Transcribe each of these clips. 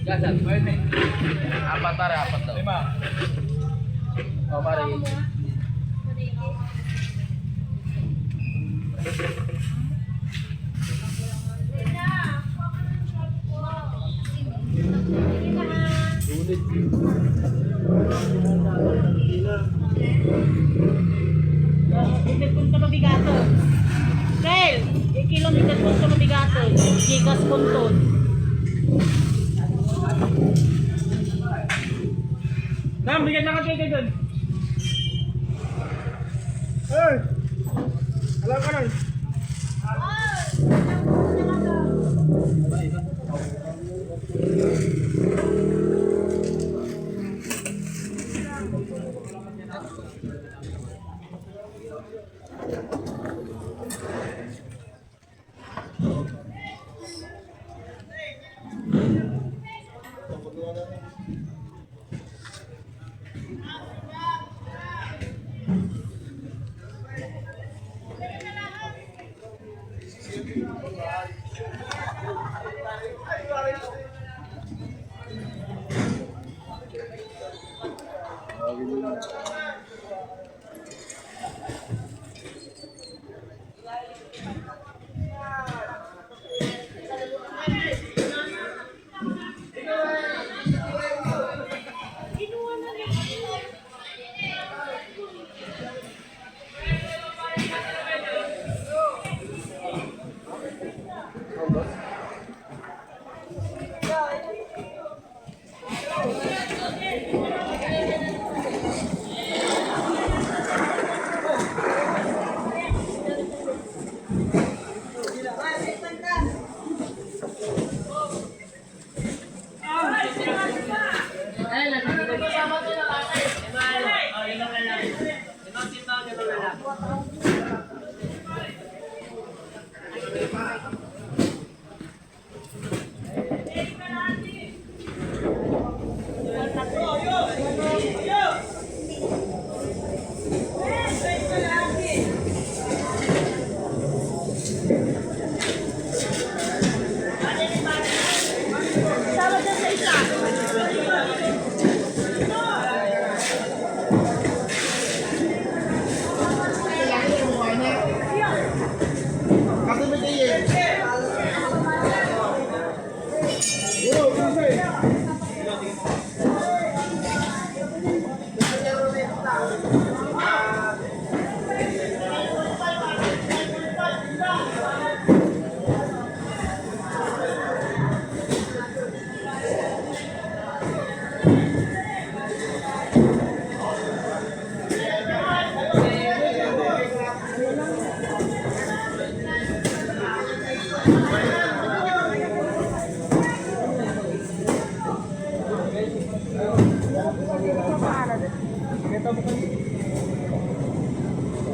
Gasan, pwede. Apat pare, apat daw. Lima. O pare. Ikit punto mabigato. Sel, kilometer punto mabigato. Gigas punto. Nam, bigyan na ka kayo doon. Hey! Alam ka nun.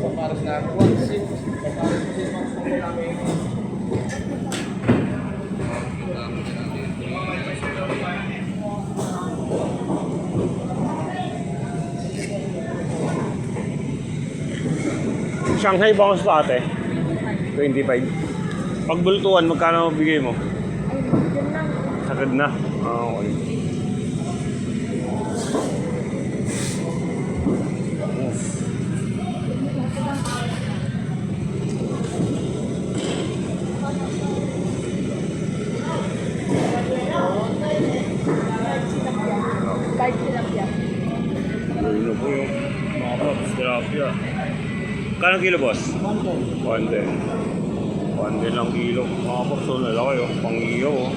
Paparas na 1.6. Paparas na din mga namin. Shanghai bangus pa ate? 25. Pagbultuan, magkano bigay mo? Sagad na. Ah, okay. Ano po yung mga props, tilapia. Kano kilo boss? 110. 110. Bandel lang kilo. Mga porso na laki oh. Pang-iyo oh.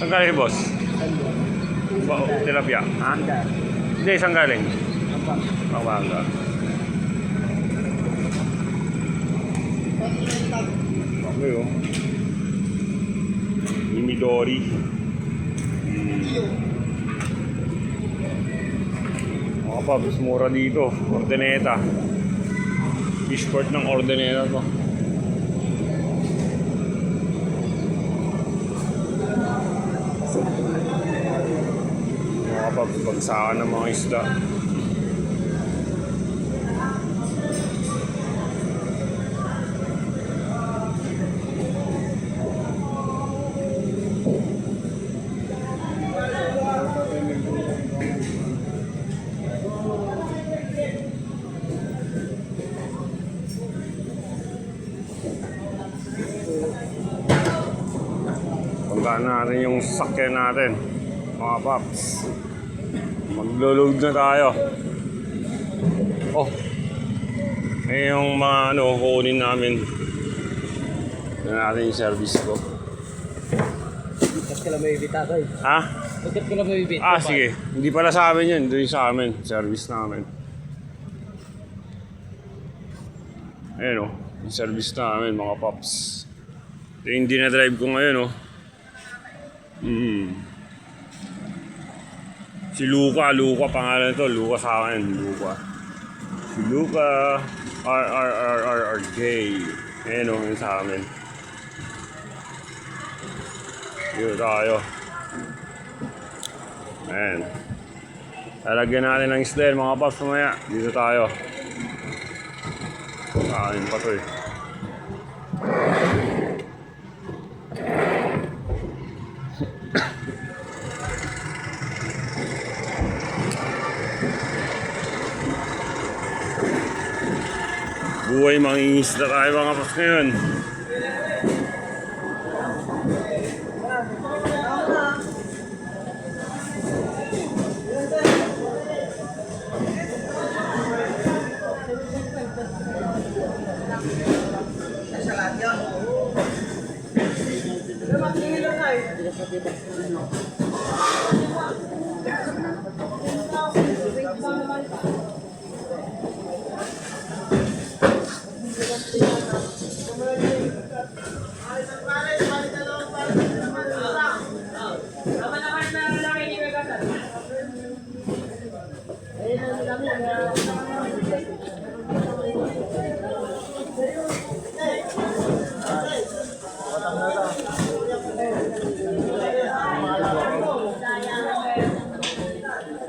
Saan galing boss? Tilapia? Ha? Hindi, saan galing? Pampanga. Okay oh. Midori. Mga paps, mura dito. Ordeneta. Fishport ng Ordeneta to. Mga paps, bagsakan ng mga isda. Pagkaan natin yung sakyan natin, mga paps. Maglulog na tayo. Oh, eh yung mga ano, kukunin namin. Ito natin yung service ko. Ba't ka lang may ibita ko eh? Ha? Ba't ka lang may ibita? Ah, sige. Hindi pala sa amin yun. Doon sa amin. Service namin. Ayan o. Yung service namin, mga paps. Ito yung dinadrive ko ngayon o. Si Luca pangalan ito. Luca sa akin. Luca. Si Luca. RRRRRJ. Ayan o, yun sa amin. Dito tayo. Ayan. Lalagyan natin ng isda mga paps mamaya. Dito tayo. Kain pa to eh. Buhay mangingisda tayo mga paps ngayon.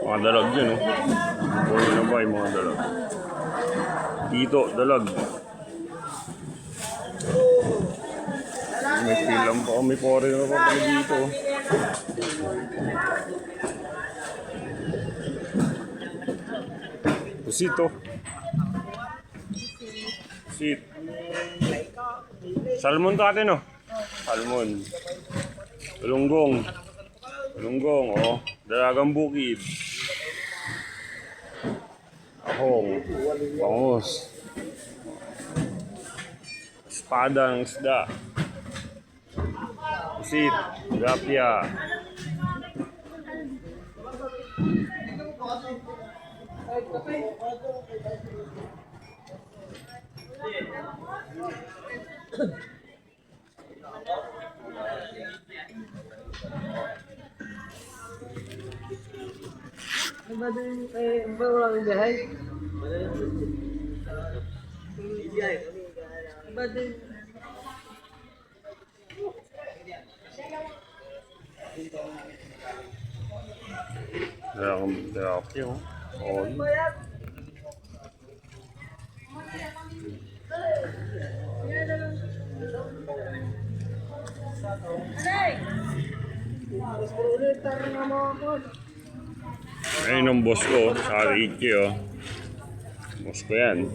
Mga dalag dyan oh. Buhay na ba yung mga dalag? Dito, dalag. May pilang pa, may pore na pa pala dito oh. Pusit oh. Pusit. Salmon to atin oh. Salmon. Tulunggong. Tulunggong oh. Dalagang bukid. Ahong. Bangus. Espadang isda. Pusit. Tilapia. Ba din ba walang biyahe? Ba din Tilapia oh. Oh. Ayun ang boss ko, sa Ricky oh. Boss ko yan.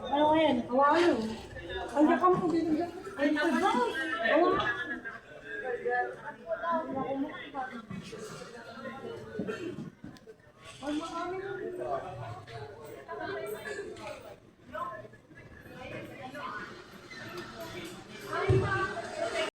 Ano yan? Hawakan mo. Ang yakam ko dito. Ay,